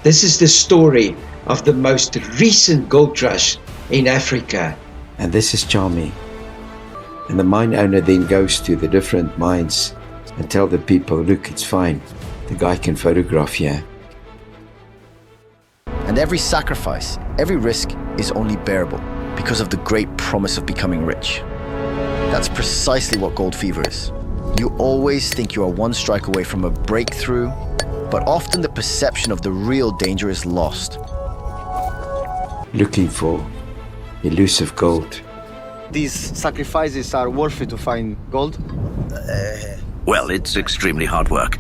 This is the story of the most recent gold rush in Africa. And this is Chami. And the mine owner then goes to the different mines and tell the people, look, it's fine. The guy can photograph here. And every sacrifice, every risk is only bearable because of the great promise of becoming rich. That's precisely what gold fever is. You always think you are one strike away from a breakthrough, but often the perception of the real danger is lost. Looking for elusive gold. These sacrifices are worth it to find gold? Well, it's extremely hard work.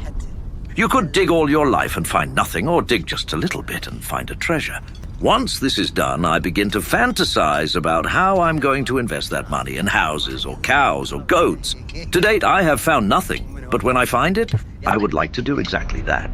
You could dig all your life and find nothing, or dig just a little bit and find a treasure. Once this is done, I begin to fantasize about how I'm going to invest that money in houses or cows or goats. To date, I have found nothing, but when I find it, I would like to do exactly that.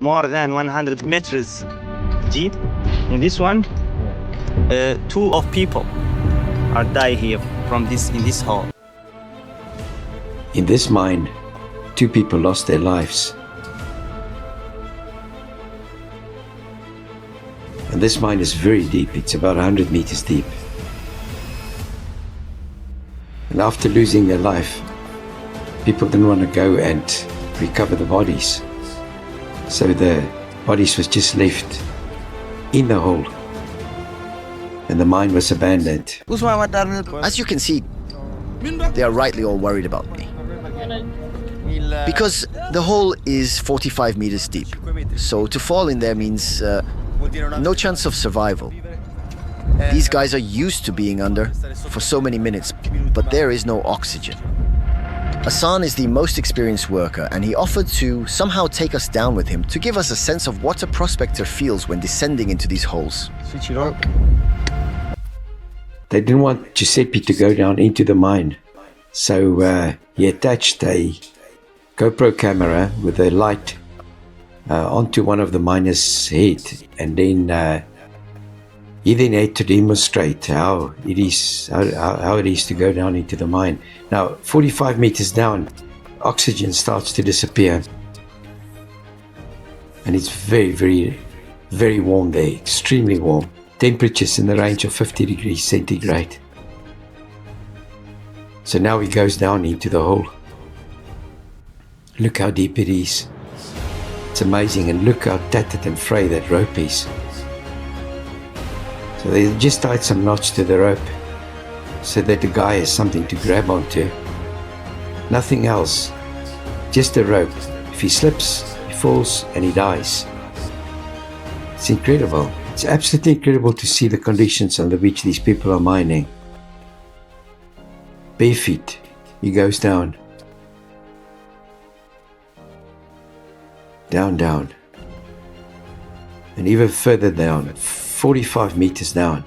More than 100 meters deep. In this one, two of people are die here in this hole. In this mine, 2 people lost their lives. And this mine is very deep. It's about 100 meters deep. And after losing their life, people didn't want to go and recover the bodies. So the bodies was just left in the hole. And the mine was abandoned. As you can see, they are rightly all worried about me. Because the hole is 45 meters deep. So to fall in there means no chance of survival. These guys are used to being under for so many minutes, but there is no oxygen. Hassan is the most experienced worker, and he offered to somehow take us down with him to give us a sense of what a prospector feels when descending into these holes. Switch it on. They didn't want Giuseppe to go down into the mine. So he attached a GoPro camera with a light onto one of the miner's head, and then he then had to demonstrate how it is to go down into the mine. Now, 45 meters down, oxygen starts to disappear, and it's very, very, very warm there, extremely warm. Temperatures in the range of 50 degrees centigrade. So now he goes down into the hole. Look how deep it is. It's amazing, and look how tattered and fray that rope is. So they just tied some knots to the rope so that the guy has something to grab onto. Nothing else, just a rope. If he slips, he falls and he dies. It's incredible. It's absolutely incredible to see the conditions under which these people are mining. Bare feet, he goes down. Down, down. And even further down, 45 meters down.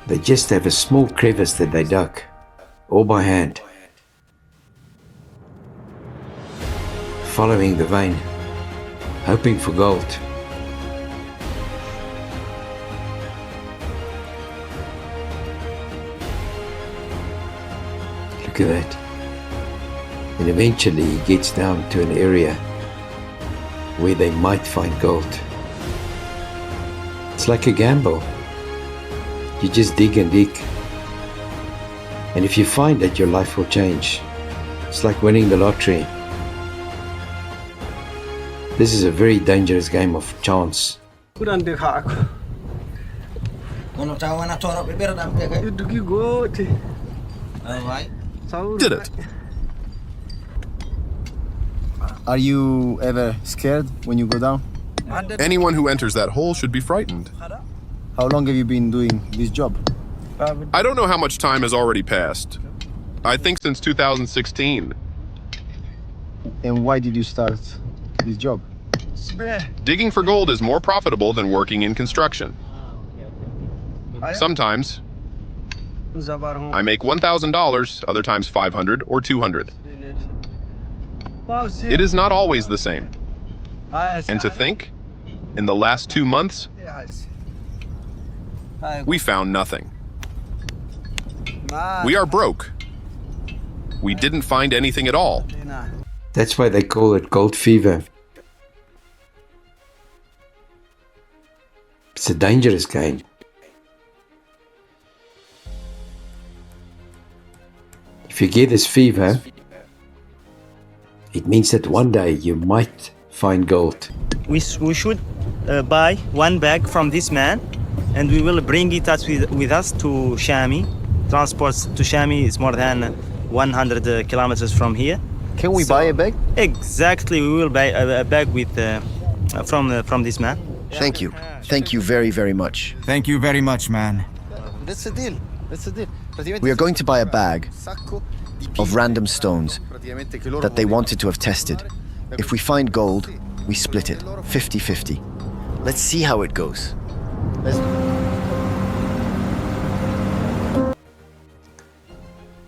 They just have a small crevice that they dug, all by hand. Following the vein, hoping for gold. Look at that. And eventually he gets down to an area where they might find gold. It's like a gamble. You just dig and dig. And if you find that, your life will change. It's like winning the lottery. This is a very dangerous game of chance. Did it. Are you ever scared when you go down? Anyone who enters that hole should be frightened. How long have you been doing this job? I don't know how much time has already passed. I think since 2016. And why did you start this job? Digging for gold is more profitable than working in construction. Sometimes I make $1,000, other times $500 or $200. It is not always the same. And to think, in the last 2 months, we found nothing. We are broke. We didn't find anything at all. That's why they call it gold fever. It's a dangerous game. If you get this fever, it means that one day you might find gold. We should buy one bag from this man, and we will bring it with us to Chami. Transport to Chami is more than 100 kilometers from here. Can we buy a bag? Exactly, we will buy a bag with from this man. Thank you. Thank you very, very much. Thank you very much, man. That's a deal. We are going to buy a bag of random stones that they wanted to have tested. If we find gold, we split it, 50-50. Let's see how it goes.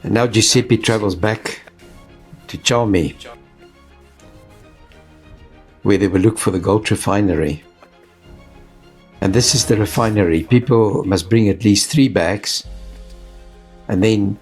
And now Giuseppe travels back to Chami, where they will look for the gold refinery. And this is the refinery. People must bring at least 3 bags, and then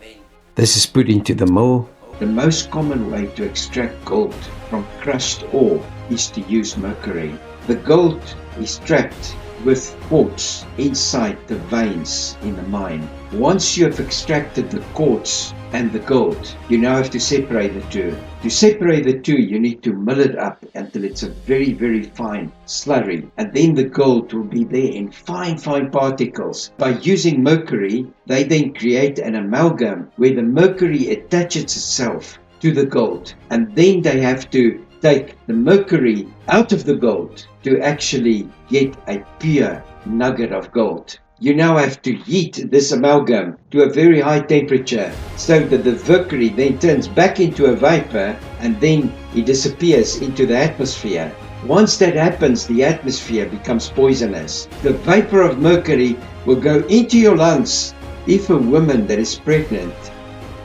this is put into the mill. The most common way to extract gold from crushed ore is to use mercury. The gold is trapped with quartz inside the veins in the mine. Once you have extracted the quartz and the gold, you now have to separate the two. To separate the two, you need to mill it up until it's a very, very fine slurry. And then the gold will be there in fine, fine particles. By using mercury, they then create an amalgam where the mercury attaches itself to the gold. And then they have to take the mercury out of the gold to actually get a pure nugget of gold. You now have to heat this amalgam to a very high temperature so that the mercury then turns back into a vapor and then it disappears into the atmosphere. Once that happens, the atmosphere becomes poisonous. The vapor of mercury will go into your lungs. If a woman that is pregnant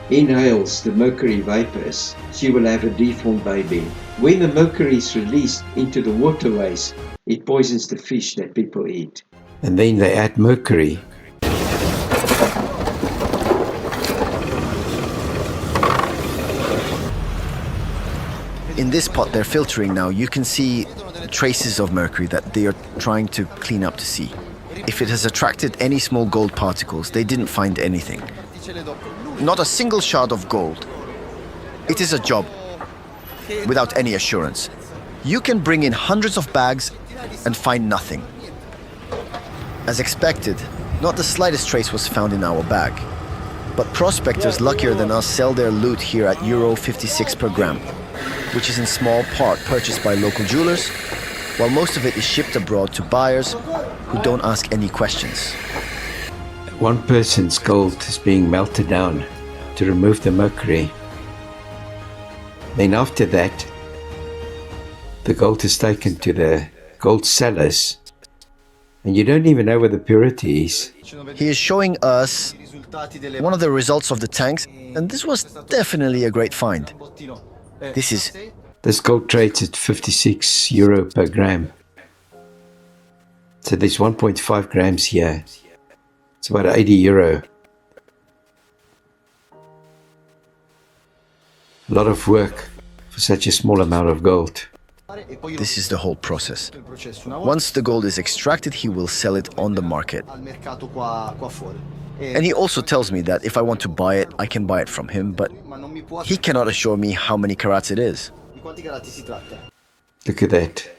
inhales the mercury vapors, she will have a deformed baby. When the mercury is released into the waterways, it poisons the fish that people eat. And then they add mercury. In this pot they're filtering now, you can see traces of mercury that they are trying to clean up to see. If it has attracted any small gold particles, they didn't find anything. Not a single shard of gold. It is a job without any assurance. You can bring in hundreds of bags and find nothing. As expected, not the slightest trace was found in our bag. But prospectors luckier than us sell their loot here at Euro 56 per gram, which is in small part purchased by local jewelers, while most of it is shipped abroad to buyers who don't ask any questions. One person's gold is being melted down to remove the mercury. Then after that, the gold is taken to the gold cellars, and you don't even know where the purity is. He is showing us one of the results of the tanks, and this was definitely a great find. This gold trades at 56 euro per gram. So there's 1.5 grams here. It's about 80 euro. A lot of work for such a small amount of gold. This is the whole process. Once the gold is extracted, he will sell it on the market. And he also tells me that if I want to buy it, I can buy it from him, but he cannot assure me how many carats it is. Look at that.